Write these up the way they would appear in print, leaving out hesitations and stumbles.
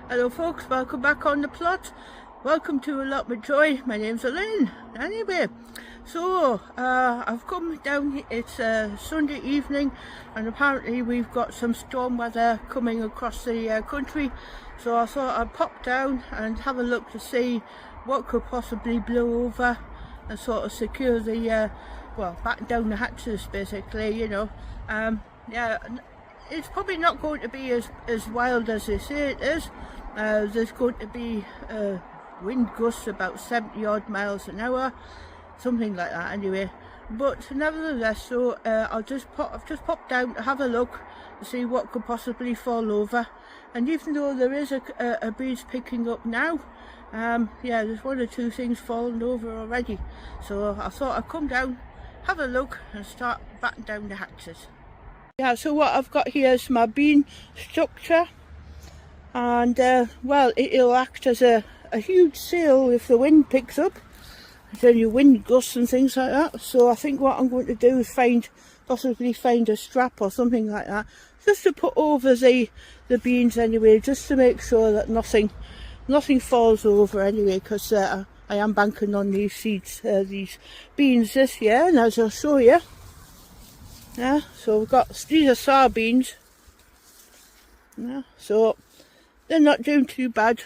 Hello folks, welcome back on the plot. Welcome to Allotment Joy. My name's Elaine. Anyway, so I've come down, it's Sunday evening and apparently we've got some storm weather coming across the country. So I thought I'd pop down and have a look to see what could possibly blow over and sort of secure the, well, batten down the hatches basically, you know. Yeah, it's probably not going to be as wild as they say it is. There's going to be wind gusts about 70 odd miles an hour, something like that anyway. But nevertheless, so I've just popped down to have a look to see what could possibly fall over. And even though there is a breeze picking up now, yeah, there's one or two things falling over already. So I thought I'd come down, have a look and start batting down the hatches. Yeah, so what I've got here is my beam structure. And well, it'll act as a huge sail if the wind picks up. There's any wind gusts and things like that. So I think what I'm going to do is possibly find a strap or something like that, just to put over the beams anyway, just to make sure that nothing falls over anyway, because I am banking on these seeds, these beans this year, and as I'll show you. Yeah, so we've got, these are sour beans. Yeah, so they're not doing too bad,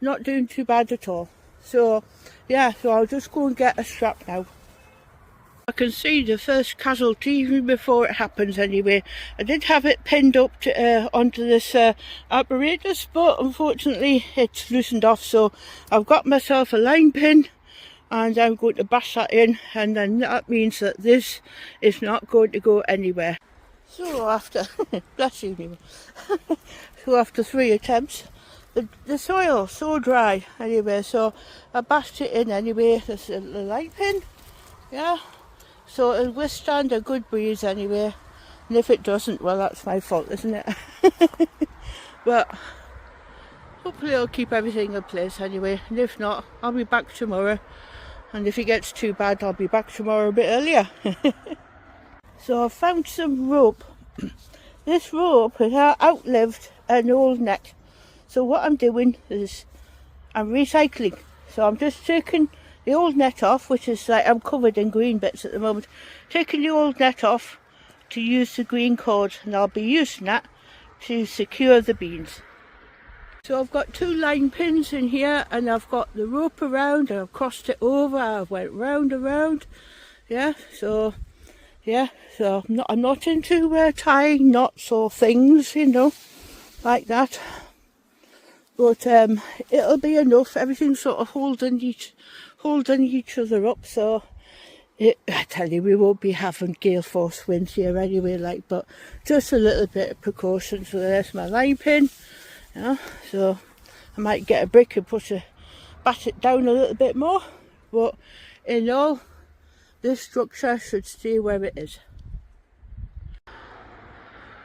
at all. So yeah, so I'll just go and get a strap now. I can see the first casualty even before it happens anyway. I did have it pinned up to, onto this apparatus, but unfortunately it's loosened off, so I've got myself a line pin and I'm going to bash that in, and then that means that this is not going to go anywhere. So after, bless you, Nemo. So after 3 attempts, the soil's so dry anyway, so I bashed it in anyway, the light pin, yeah, so it'll withstand a good breeze anyway, and if it doesn't, well, that's my fault, isn't it? But hopefully I'll keep everything in place anyway, and if not, I'll be back tomorrow, and if it gets too bad, I'll be back tomorrow a bit earlier. So I found some rope. This rope has outlived an old net. So what I'm doing is I'm recycling. So I'm just taking the old net off, which is like, I'm covered in green bits at the moment. Taking the old net off to use the green cord, and I'll be using that to secure the beans. So I've got 2 line pins in here, and I've got the rope around, and I've crossed it over, I went round and round. Yeah, so yeah, so I'm not into tying knots or things, you know, like that. But it'll be enough. Everything's sort of holding each other up. So I tell you, we won't be having gale force winds here anyway. Like, but just a little bit of precaution. So there's my line pin. Yeah, so I might get a brick and bat it down a little bit more. But in all, this structure should stay where it is.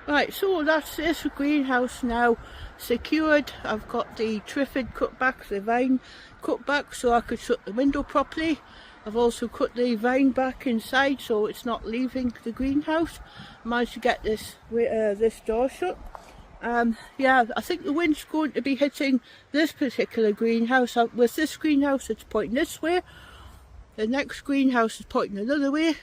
Right, so that's this greenhouse now secured. I've got the triffid cut back, the vine cut back, so I could shut the window properly. I've also cut the vine back inside so it's not leaving the greenhouse. I managed to get this door shut. Yeah, I think the wind's going to be hitting this particular greenhouse. With this greenhouse, it's pointing this way. The next greenhouse is pointing another way,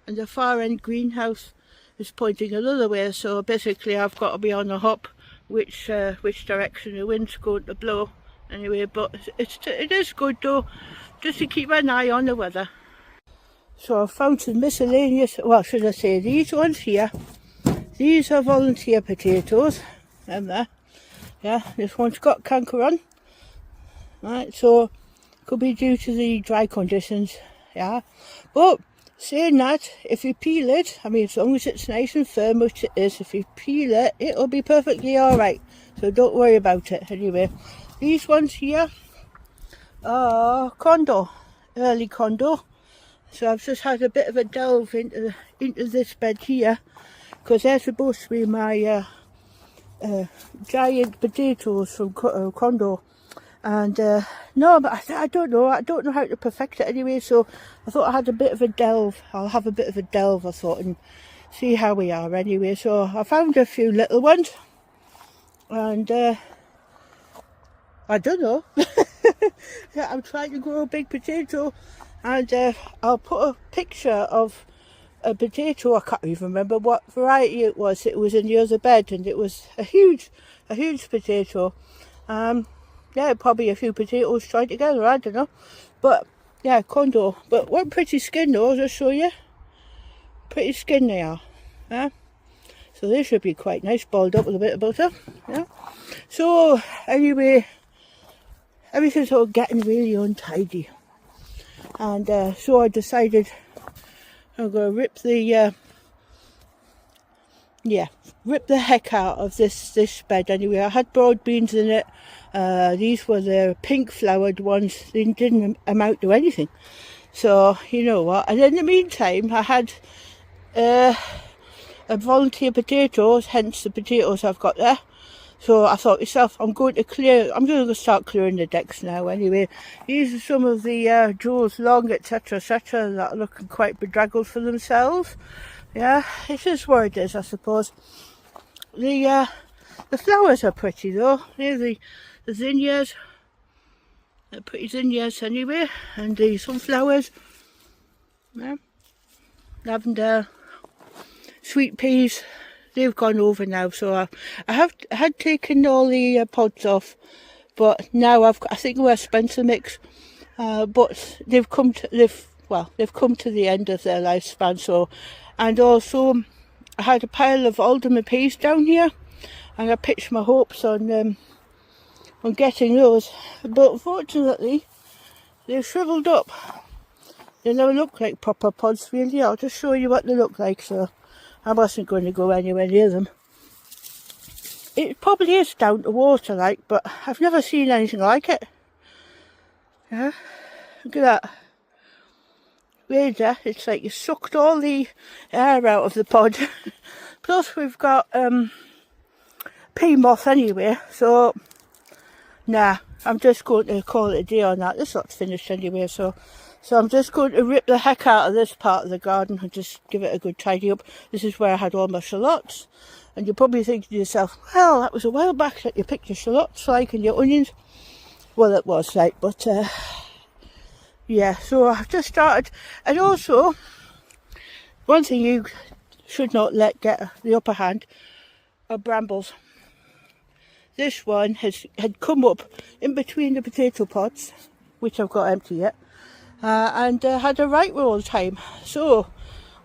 and the far end greenhouse is pointing another way. So basically I've got to be on the hop which direction the wind's going to blow anyway. But it is good though, just to keep an eye on the weather. So I've found some miscellaneous, well, should I say, these ones here, these are volunteer potatoes, and there, yeah, this one's got canker on. Right, so could be due to the dry conditions, yeah. But saying that, if you peel it, I mean, as long as it's nice and firm, which it is, if you peel it, it'll be perfectly alright. So don't worry about it anyway. These ones here are condo, early condo. So I've just had a bit of a delve into this bed here, because they're supposed to be my giant potatoes from condo. And no, but I don't know how to perfect it anyway, so I thought I had a bit of a delve. I'll have a bit of a delve, I thought, and see how we are anyway. So I found a few little ones, and I don't know. Yeah, I'm trying to grow a big potato, and I'll put a picture of a potato. I can't even remember what variety it was. It was in the other bed, and it was a huge potato. Yeah, probably a few potatoes tried together, I don't know. But yeah, condo. But what pretty skin though, I'll just show you. Pretty skin they are. Yeah. So they should be quite nice, boiled up with a bit of butter. Yeah. So anyway, everything's all getting really untidy. And so I decided I'm going to rip the heck out of this bed anyway. I had broad beans in it. These were the pink flowered ones. They didn't amount to anything. So, you know what. And in the meantime, I had a volunteer potatoes, hence the potatoes I've got there. So I thought to myself, I'm going to start clearing the decks now anyway. These are some of the Joe's long, etc., etc., that are looking quite bedraggled for themselves. Yeah, it is what it is, I suppose. The flowers are pretty though. They're the zinnias. They're pretty zinnias anyway. And the sunflowers. Yeah. Lavender. Sweet peas. They've gone over now, so I had taken all the pods off, but now I think we're Spencer mix, but they've come to the end of their lifespan. So, and also I had a pile of alderman peas down here, and I pitched my hopes on getting those, but unfortunately they've shriveled up. They never look like proper pods really. I'll just show you what they look like. So I wasn't going to go anywhere near them. It probably is down to water, like, but I've never seen anything like it. Yeah, look at that. Radar, it's like you sucked all the air out of the pod. Plus we've got pea moth anyway, so nah, I'm just going to call it a day on that. This lot's finished anyway, so I'm just going to rip the heck out of this part of the garden and just give it a good tidy up. This is where I had all my shallots. And you're probably thinking to yourself, well, that was a while back that you picked your shallots, like, and your onions. Well, it was, like, but, yeah, so I've just started. And also, one thing you should not let get the upper hand are brambles. This one had come up in between the potato pods, which I've got empty yet. And had a right roll time. So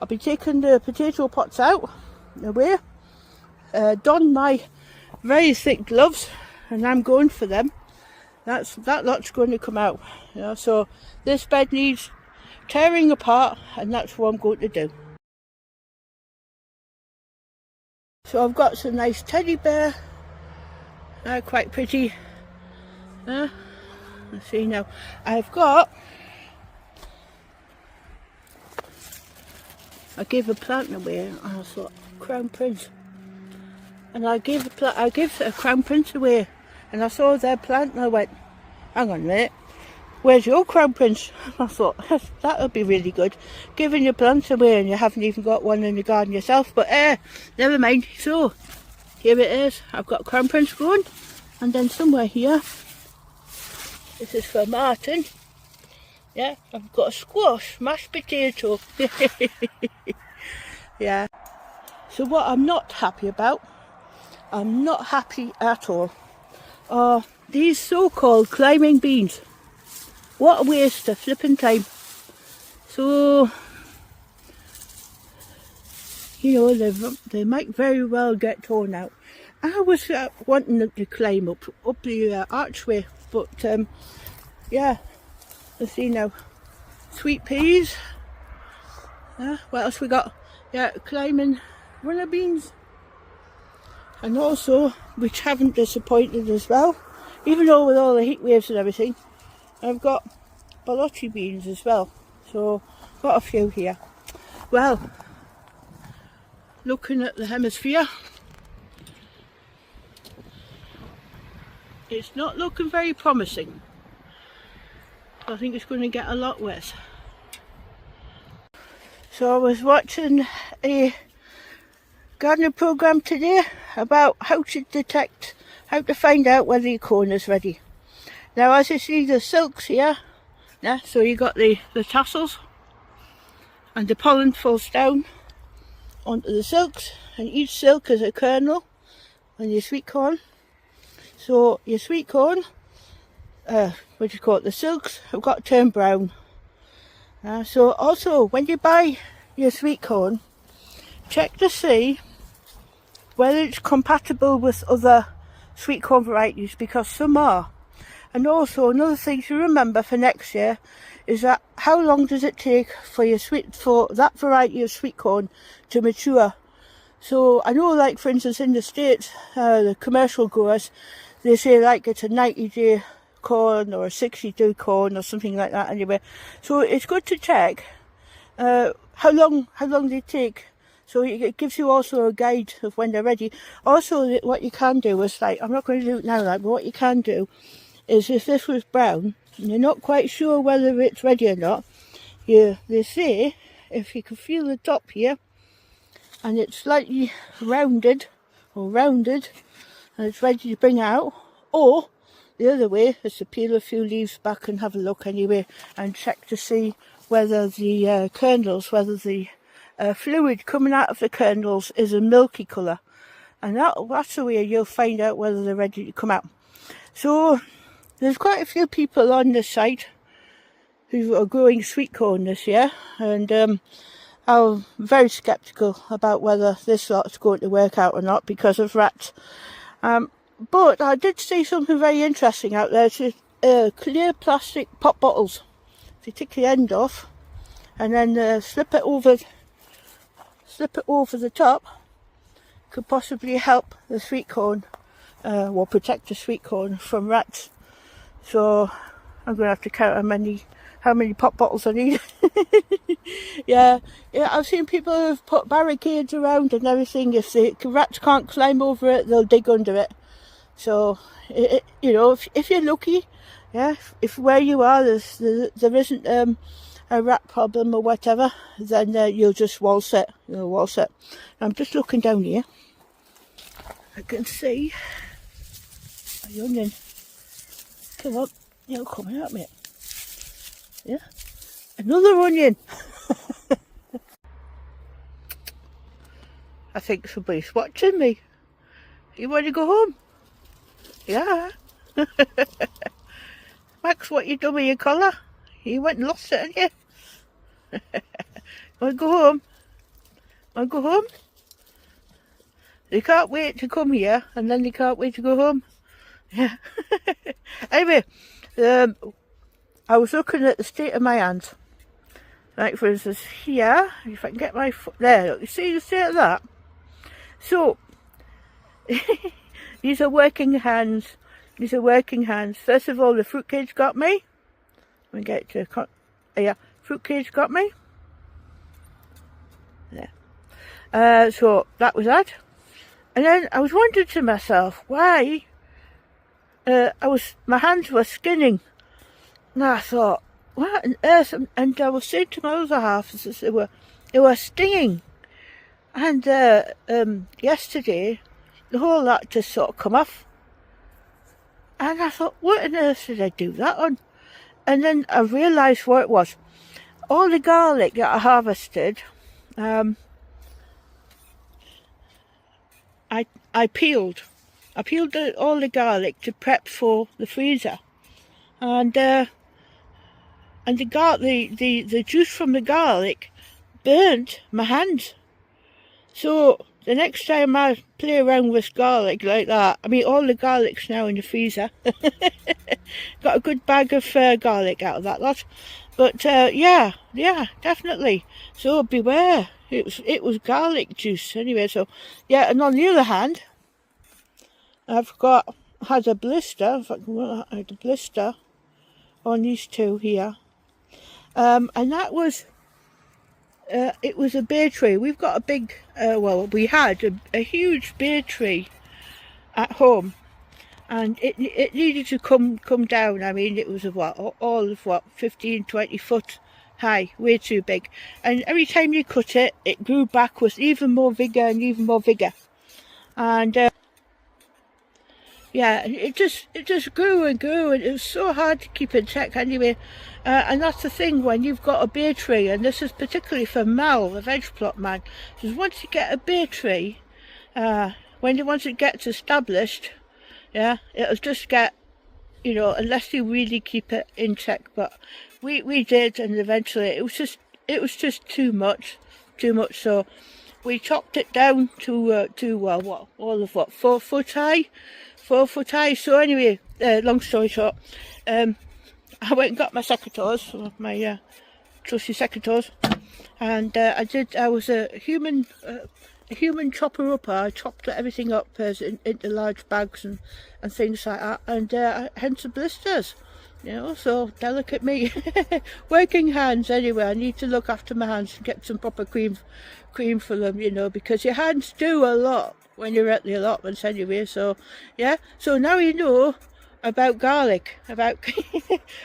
I'll be taking the potato pots out away, don my very thick gloves, and I'm going for them. That lot's going to come out. You know, so this bed needs tearing apart, and that's what I'm going to do. So I've got some nice teddy bear. They're quite pretty. Let's see now. I gave a plant away, and I thought, Crown Prince. And I gave a Crown Prince away, and I saw their plant, and I went, hang on a minute, where's your Crown Prince? I thought, that would be really good, giving your plants away and you haven't even got one in the garden yourself. But never mind. So here it is. I've got Crown Prince growing, and then somewhere here, this is for Martin. Yeah, I've got a squash, mashed potato. Yeah. So what I'm not happy about, I'm not happy at all, are these so-called climbing beans. What a waste of flipping time. So, you know, they might very well get torn out. I was wanting them to climb up the archway, but yeah. Let's see now. Sweet peas. What else we got? Yeah, climbing runner beans. And also, which haven't disappointed as well, even though with all the heat waves and everything, I've got balochi beans as well. So, got a few here. Well, looking at the hemisphere, it's not looking very promising. I think it's going to get a lot worse. So I was watching a gardening program today about how to find out whether your corn is ready. Now as you see the silks here, yeah, so you got the tassels and the pollen falls down onto the silks, and each silk is a kernel on your sweet corn. So your sweet corn, what do you call it, the silks have got to turn brown. So also when you buy your sweet corn, check to see whether it's compatible with other sweet corn varieties, because some are. And also another thing to remember for next year is that how long does it take for that variety of sweet corn to mature. So I know, like for instance in the States, the commercial growers, they say like it's a 90-day corn or a 60-day corn or something like that anyway. So it's good to check how long they take. So it gives you also a guide of when they're ready. Also, what you can do is, like, I'm not going to do it now, like, but what you can do is, if this was brown and you're not quite sure whether it's ready or not, they say if you can feel the top here and it's slightly rounded and it's ready to bring out, or the other way is to peel a few leaves back and have a look anyway and check to see whether the kernels, whether the fluid coming out of the kernels is a milky colour, and that's the way you'll find out whether they're ready to come out. So there's quite a few people on this site who are growing sweet corn this year, and I'm very sceptical about whether this lot's going to work out or not because of rats. But I did see something very interesting out there. It's clear plastic pop bottles. If you take the end off and then slip it over the top, could possibly help the sweet corn, or protect the sweet corn from rats. So I'm going to have to count how many pop bottles I need. yeah, I've seen people who've put barricades around and everything. If the rats can't climb over it, they'll dig under it. So you know, if you're lucky, yeah, if where you are there isn't a rat problem or whatever, then you'll just waltz it. I'm just looking down here. I can see a onion. Come on, you're coming at me. Yeah, another onion. I think somebody's watching me. You want to go home? Yeah. Max, what you done with your collar? You went and lost it, didn't you? Want to go home? Want to go home? They can't wait to come here, and then they can't wait to go home. Yeah. Anyway, I was looking at the state of my hands. Like for instance here, if I can get my foot there, look, you see the state of that? So, these are working hands. First of all, the fruit cage got me. Let me get to, yeah, fruit cage got me. There. So that. And then I was wondering to myself why my hands were skinning. And I thought, what on earth? And I was saying to my other half, they were stinging. And yesterday, the whole lot just sort of come off. And I thought, what on earth did I do that on? And then I realised what it was. All the garlic that I harvested, I peeled. I peeled all the garlic to prep for the freezer. And the juice from the garlic burnt my hands. So the next time I play around with garlic like that, I mean, all the garlic's now in the freezer. Got a good bag of garlic out of that lot. But yeah, definitely. So beware. It was garlic juice anyway. So yeah, and on the other hand, I've had a blister. In fact, I had a blister on these two here, and that was it was a bay tree. We've got a big we had a huge bay tree at home, and it needed to come down. I mean, it was all of 15-20 foot high, way too big, and every time you cut it, it grew back with even more vigour and even more vigour. And yeah, it just grew and grew, and it was so hard to keep in check anyway. And that's the thing when you've got a bay tree, and this is particularly for Mal, the veg plot man, because once you get a bay tree, once it gets established, yeah, it'll just get, you know, unless you really keep it in check. But we did, and eventually it was just too much. So we chopped it down to well, all of what, 4 foot high. So anyway, long story short, I went and got my secateurs, my trusty secateurs, and I was a human chopper upper. I chopped everything up into large bags and things like that, and hence the blisters. You know, so delicate me. Working hands anyway. I need to look after my hands and get some proper cream for them, you know, because your hands do a lot when you're at the allotments anyway. So yeah, so now you know about garlic. I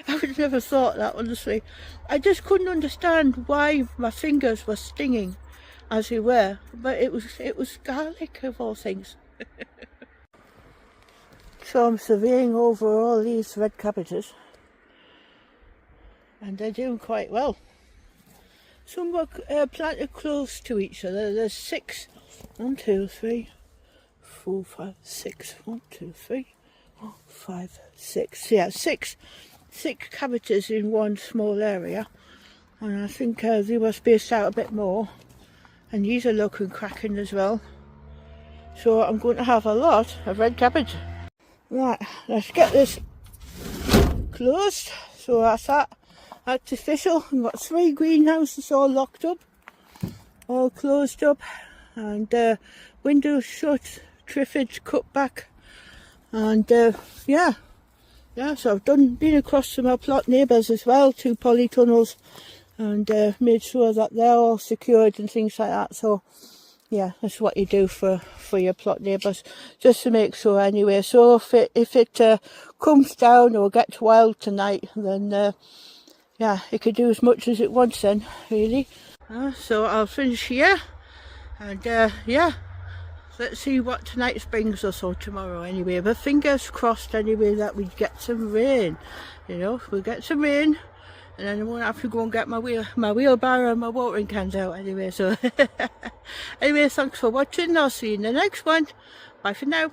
would never thought that, honestly. I just couldn't understand why my fingers were stinging as they were, but it was garlic of all things. So I'm surveying over all these red cabbages, and they're doing quite well. Some were planted close to each other. There's 6, 1, 2, 3, 4, 5, 6, 1, 2, 3, 4, 5, 6. Yeah, six cabbages in one small area, and I think they were spaced out a bit more. And these are looking cracking as well. So I'm going to have a lot of red cabbage. Right, let's get this closed. So that's that. That's official. I've got 3 greenhouses all locked up, all closed up, and windows shut, triffids cut back, and yeah. So I've been across to my plot neighbours as well, 2 polytunnels, and made sure that they're all secured and things like that. So yeah, that's what you do for your plot neighbours, just to make sure anyway. So if it comes down or gets wild tonight, then yeah, it could do as much as it wants then, really. So I'll finish here, and yeah, let's see what tonight brings us, or tomorrow anyway. But fingers crossed anyway that we get some rain. You know, we'll get some rain, and then I won't have to go and get my wheelbarrow and my watering cans out anyway. So anyway, thanks for watching. I'll see you in the next one. Bye for now.